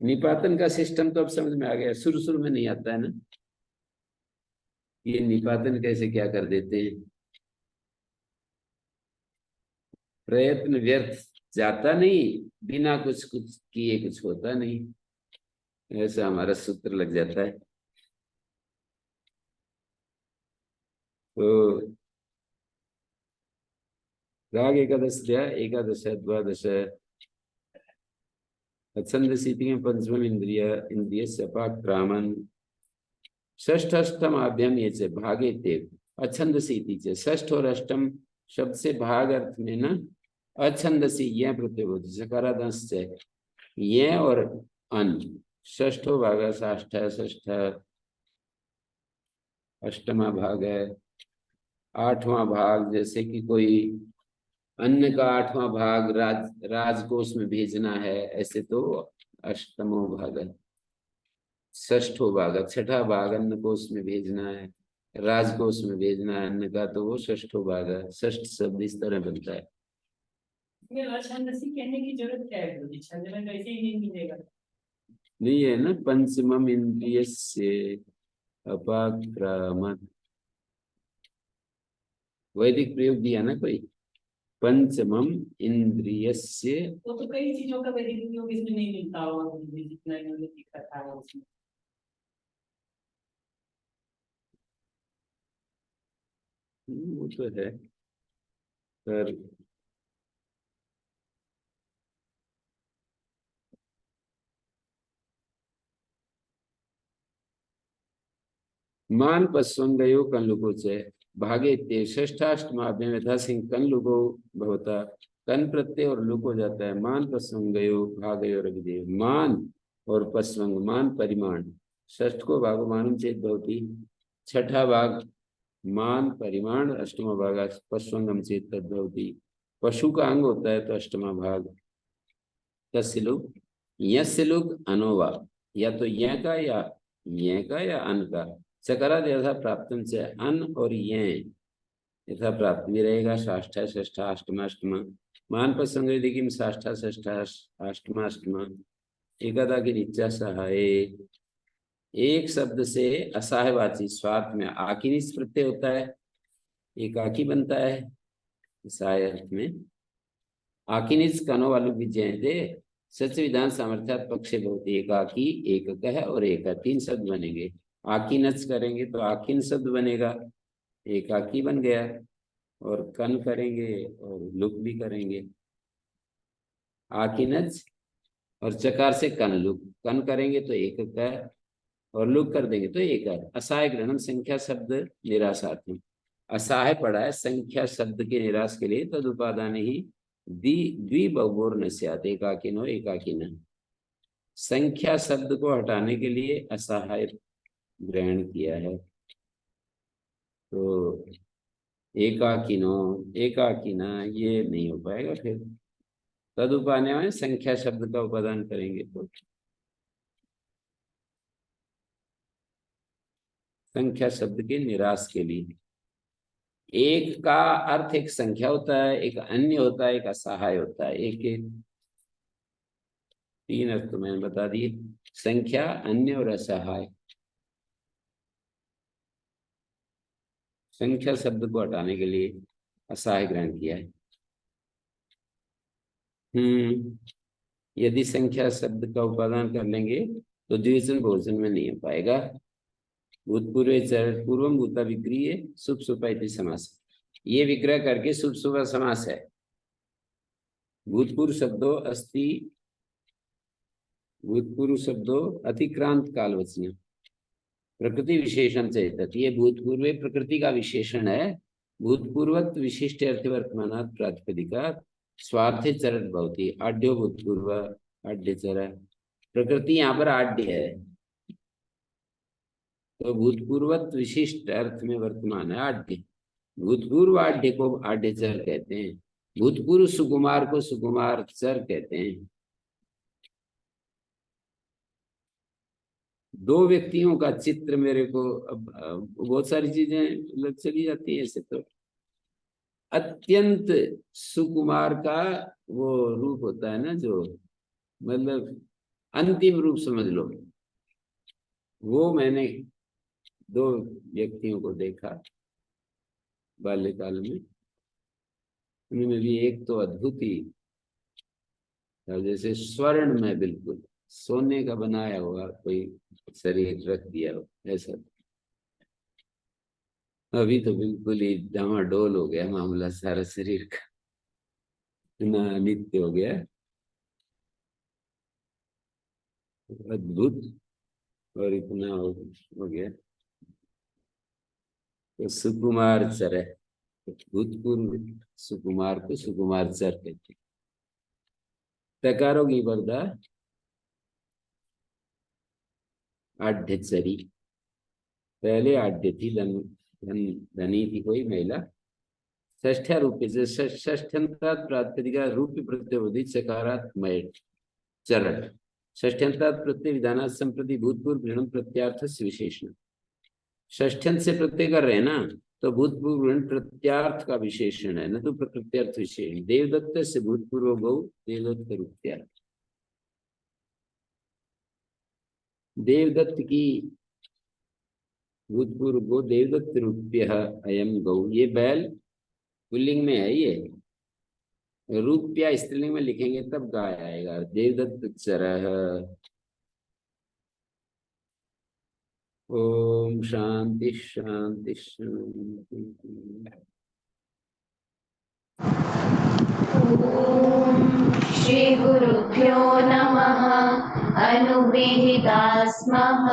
निपातन का सिस्टम तो अब समझ में आ गया। शुरू शुरू में नहीं आता है ना, ये निपातन कैसे क्या कर देते हैं। प्रयत्न व्यर्थ जाता नहीं, बिना कुछ कुछ किए कुछ होता नहीं, ऐसा हमारा सूत्र लग जाता है। तो राग एकादश एकादश द्वादश छंदसी पंचम इंद्रिय इंद्रिय सपाक्रामन षष्ठष्टमाभ्यम ये च भागे ते अछंदसी च। षष्ठ और अष्टम शब्द से भाग अर्थ में ना अछंदसी यह प्रत्यय होती सकारादंश से ये और अन। षष्ठो भाग साष्ठ षष्ठ, अष्टमा भाग है। 8वां भाग जैसे कि कोई अन्न का 8वां भाग राजकोष में भेजना है, ऐसे तो अष्टमो भाग है। षष्ठो भाग, 6ठा भाग अन्न कोष में भेजना है, राजकोष में भेजना है अन्न का, तो वो षष्ठो भाग है। षष्ठ शब्द इस तरह बनता है। अछंदसी कहने की जरूरत क्या है गुरुजी? छंद में तो ऐसे ही नहीं मिलेगा। नहीं है ना, पंचमम इंद्रिय से अपाक्रामत वैदिक प्रयोग दिया ना कोई। पंचमम इंद्रियस्य। वो तो कई चीजों का वेरिएबल योग इसमें नहीं मिलता होगा, जितना इन्होंने लिख रखा है उसमें। वो तो है पर मान पस्वंगयो कनलुको च भागे ते षष्ठाष्टमाभ्याम यथासिंह कनलुको भवता। कन प्रत्यय और लुक हो जाता है। मान पस्वंगयो भागयो रविदेव। मान और पस्वंग मान परिमाण। षष्ठ को भागमानम चेत भवति। छठा भाग मान परिमाण। अष्टमा भाग पस्वंगम चेत तद भवति। पशु का अंग होता है तो अष्टमा भाग। तस्य लुक यस्य लुक अनोवा, या तो य का या अन का। चकराद यथा प्राप्तम से अन और ये यथा प्राप्त भी रहेगा। साष्ठा षष्ठा अष्टमा अष्टमा। मान पर संग्रह में साष्ठा षष्ठा अष्टमा अष्टमा। एकादा की नीचा सहाय। एक शब्द से असहायवाची स्वार्थ में आकिनिस प्रत्यय होता है, एकाकी बनता है। सहाय अर्थ में आकिनिस कनो वालु विजयते सच विधान सामर्थ्यात पक्षे बहुत। एकाकी एकक है और एक तीन शब्द बनेंगे। आकिनच करेंगे तो आकिन शब्द बनेगा, एकाकी बन गया। और कन करेंगे और लुक भी करेंगे। आकिनच और चकार से कन लुक। कन करेंगे तो एकक है और लुक कर देंगे तो एक है। असहाय ग्रहणम संख्या शब्द निराशार्थी। असहाय पड़ा है संख्या शब्द के निराश के लिए। तदुपादान ही द्विबहुर नस्यात एकाकिनो एकाकिन। संख्या शब्द को हटाने के लिए असहाय ग्रहण किया है। तो एकाकिनो एकाकिना ये नहीं हो पाएगा। फिर तदुपादान में संख्या शब्द का उपादान करेंगे तो संख्या शब्द के निराश के लिए। एक का अर्थ एक संख्या होता है, एक अन्य होता है, एक असहाय होता है। एक तीन अर्थ तो मैंने बता दिए, संख्या अन्य और असहाय। संख्या शब्द को हटाने के लिए असहाय ग्रहण किया है। यदि संख्या शब्द का उपादान कर लेंगे तो द्विवचन बहुवचन में नहीं हो पाएगा। भूतपूर्व चरण पूर्वम भूता विक्रिय शुभ सुपा इति समास। ये विग्रह करके शुभ सुपा समास है। भूतपूर्व शब्दों अस्ति भूतपूर्व शब्दों अतिक्रांत कालवचन प्रकृति विशेषण चेतत। ये भूतपूर्व प्रकृति का विशेषण है। भूतपूर्वत्व विशिष्ट अर्थ वर्तमानात् प्रातिपदिका स्वार्थे चरण भवति। आढ्यो भूतपूर्व आढ्य चरण। प्रकृति यहाँ पर आढ्य है तो भूतपूर्वत्व विशिष्ट अर्थ में वर्तमान है आढ्य। भूतपूर्व आढ्य को आढ्य चर कहते हैं। भूतपूर्व सुकुमार को सुकुमार चर कहते हैं। दो व्यक्तियों का चित्र मेरे को अब बहुत सारी चीजें लग चली जाती है ऐसे। तो अत्यंत सुकुमार का वो रूप होता है ना, जो मतलब अंतिम रूप समझ लो। वो मैंने दो व्यक्तियों को देखा बाल्यकाल में। उनमें भी एक तो अद्भुत ही था, जैसे स्वर्ण में बिल्कुल सोने का बनाया हुआ कोई शरीर रख दिया हो ऐसा। अभी तो बिल्कुल ही डामाडोल हो गया मामला सारा शरीर का, इतना नित्य हो गया। अद्भुत और इतना हो गया। तो सुकुमार चर है। भूतपूर्व सुकुमार को सुकुमार चर कहते। तकारों की वर्दा आढ्यचरी। पहले आढ्य थी, धनी थी कोई महिला। षष्ठ्या रूपे से षष्ठ्यंतात् प्रातिपदिका रूप प्रत्यय चकारात्मय चरण। षष्ठ्यंतात् प्रत्यय विधानात् संप्रति भूतपूर्व गृहण प्रत्यार्थ विशेषण। षष्ठ्यंत से प्रत्यय कर रहे हैं ना, तो भूतपूर्व गृहण प्रत्यार्थ का विशेषण है, न तो प्रकृत्यर्थ विशेषण। देवदत्त से भूतपूर्व बहु देवदत्त रूपत्या। देवदत्त की भूतपूर्व गो देवदत्त रूप्य अयम गौ। ये बैल पुल्लिंग में है ये, रूप्या स्त्रीलिंग में लिखेंगे तब गाय आएगा। देवदत्त चरः। ओम शांति शांति शांति। श्री गुरुभ्यो नमः। अनुविहिता स्मः।